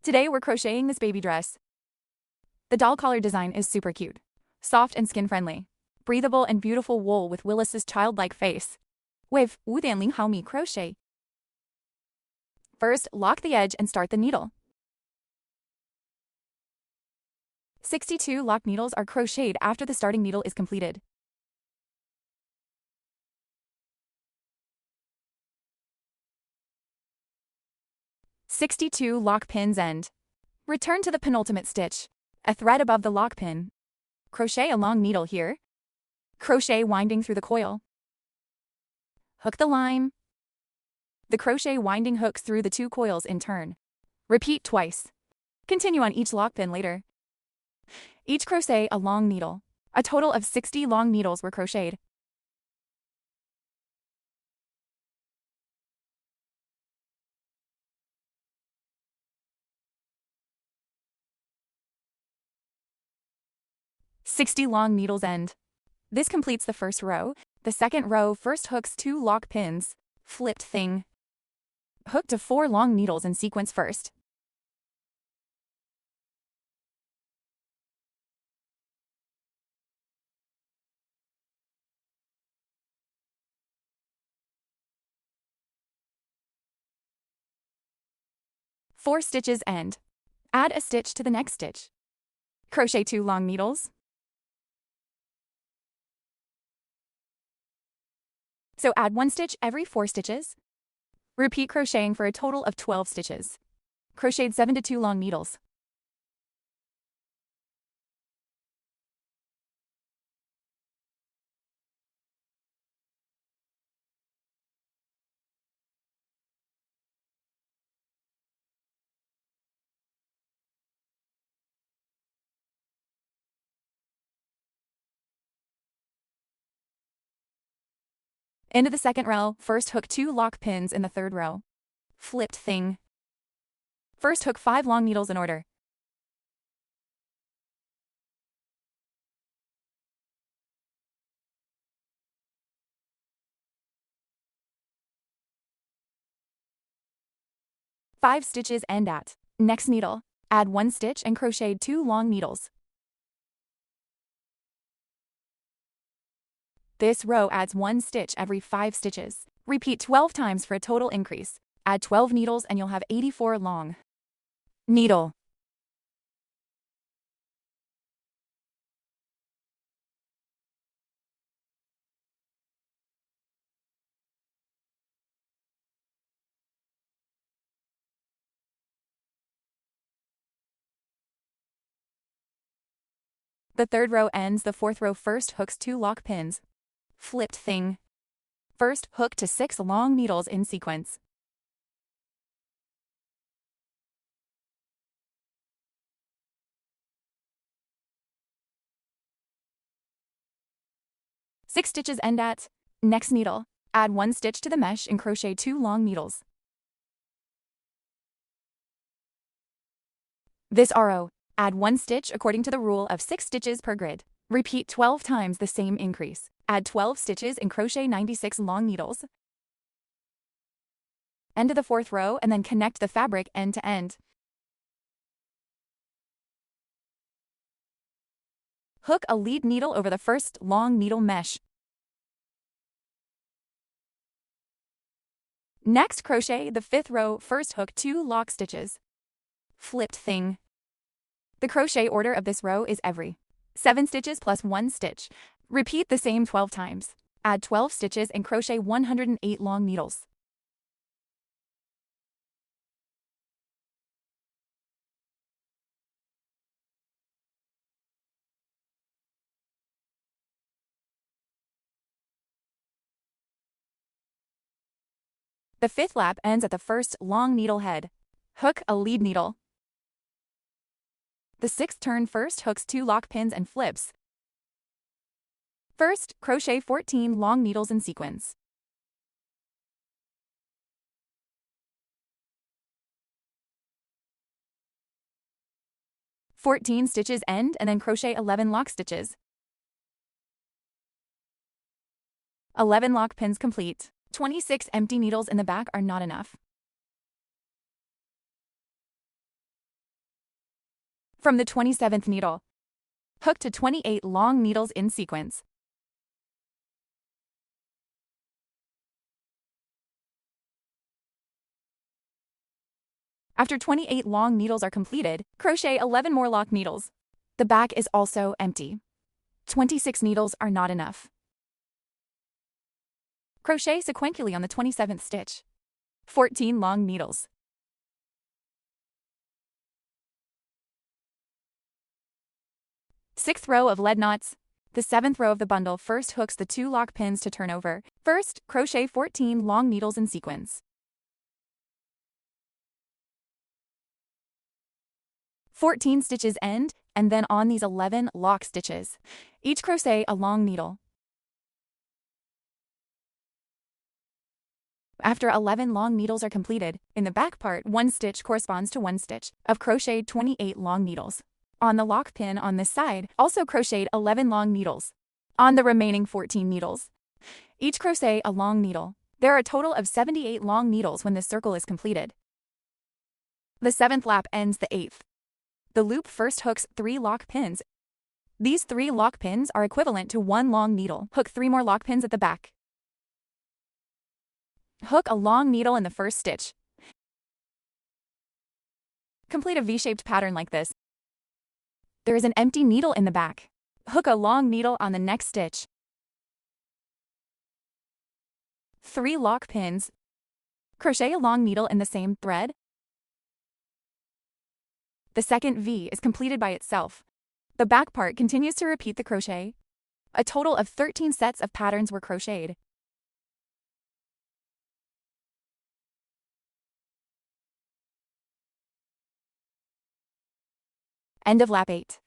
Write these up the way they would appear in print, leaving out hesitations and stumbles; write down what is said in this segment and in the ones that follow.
Today we're crocheting this baby dress. The doll collar design is super cute. Soft and skin-friendly. Breathable and beautiful wool with Willis's childlike face. With 5.0毫米 crochet. First, lock the edge and start the needle. 62 lock needles are crocheted after the starting needle is completed. "62 lock pins end. Return to the penultimate stitch. A thread above the lock pin. Crochet a long needle here. Crochet winding through the coil. Hook the line. The crochet winding hooks through the two coils in turn. Repeat twice. Continue on each lock pin later. Each crochet a long needle. A total of 60 long needles were crocheted. "60 long needles end. This completes the first row. The second row first hooks 2 lock pins. Flipped thing. Hook to 4 long needles in sequence first. Four stitches end. Add a stitch to the next stitch. Crochet 2 long needles. So add 1 stitch every 4 stitches. Repeat crocheting for a total of 12 stitches. Crocheted 7 to 2 long needles. Into the second row, first hook 2 lock pins in the third row. Flipped thing. First hook 5 long needles in order. Five stitches end at next needle. Add 1 stitch and crochet 2 long needles. This row adds 1 stitch every 5 stitches. Repeat 12 times for a total increase. Add 12 needles and you'll have 84 long. Needle. The third row ends. The fourth row first hooks 2 lock pins. Flipped thing. First hook to 6 long needles in sequence. Six stitches end at next needle. Add 1 stitch to the mesh and crochet 2 long needles. This row, add 1 stitch according to the rule of 6 stitches per grid. Repeat 12 times the same increase. Add 12 stitches and crochet 96 long needles. End of the fourth row and then connect the fabric end to end. Hook a lead needle over the first long needle mesh. Next, crochet the fifth row, first hook 2 lock stitches. Flipped thing. The crochet order of this row is every 7 stitches plus 1 stitch. Repeat the same 12 times. Add 12 stitches and crochet 108 long needles. The fifth lap ends at the first long needle head. Hook a lead needle. The sixth turn first hooks 2 lock pins and flips. First, crochet 14 long needles in sequence. "14 stitches end and then crochet 11 lock stitches. 11 lock pins complete. 26 empty needles in the back are not enough. From the 27th needle, hook to 28 long needles in sequence. After 28 long needles are completed, crochet 11 more lock needles. The back is also empty. 26 needles are not enough. Crochet sequentially on the 27th stitch. 14 long needles. Sixth row of lead knots. The 7th row of the bundle first hooks the 2 lock pins to turn over. First, crochet 14 long needles in sequence. 14 stitches end, and then on these 11 lock stitches. Each crochet a long needle. After 11 long needles are completed, in the back part, 1 stitch corresponds to 1 stitch of crocheted 28 long needles. On the lock pin on this side, also crocheted 11 long needles. On the remaining 14 needles, each crochet a long needle. There are a total of 78 long needles when this circle is completed. The 7th lap ends the 8th. The loop first hooks 3 lock pins. These 3 lock pins are equivalent to 1 long needle. Hook 3 more lock pins at the back. Hook a long needle in the first stitch. Complete a V-shaped pattern like this. There is an empty needle in the back. Hook a long needle on the next stitch. 3 lock pins. Crochet a long needle in the same thread. The second V is completed by itself. The back part continues to repeat the crochet. A total of 13 sets of patterns were crocheted. End of lap 8.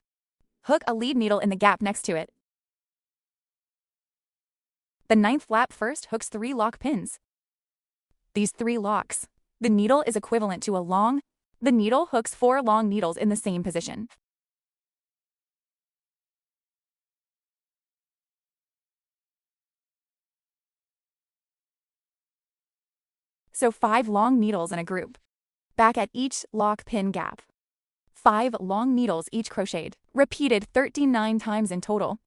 Hook a lead needle in the gap next to it. The 9th lap first hooks 3 lock pins. These 3 locks. The needle is equivalent to a long. The needle hooks 4 long needles in the same position. So 5 long needles in a group. Back at each lock pin gap. 5 long needles each crocheted, repeated 39 times in total.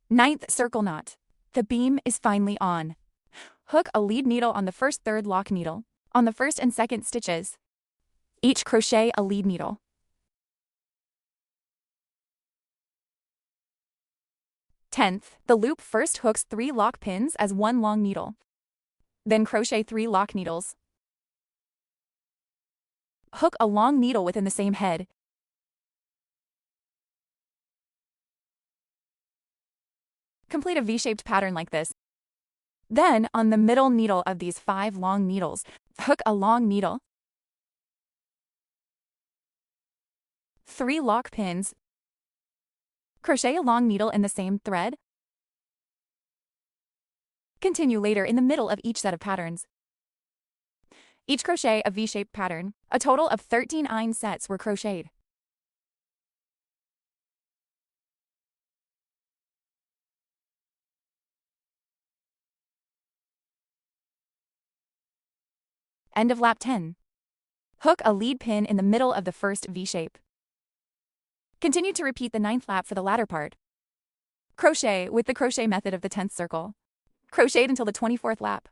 Ninth circle knot. The beam is finally on. Hook a lead needle on the first third lock needle, on the first and second stitches. Each crochet a lead needle. Tenth, the loop first hooks 3 lock pins as 1 long needle. Then crochet 3 lock needles. Hook a long needle within the same head. Complete a V-shaped pattern like this. Then, on the middle needle of these 5 long needles, hook a long needle. 3 lock pins. Crochet a long needle in the same thread. Continue later in the middle of each set of patterns. Each crochet a V-shaped pattern. A total of 13 sets were crocheted. End of lap 10. Hook a lead pin in the middle of the first V-shape. Continue to repeat the 9th lap for the latter part. Crochet with the crochet method of the 10th circle. Crocheted until the 24th lap.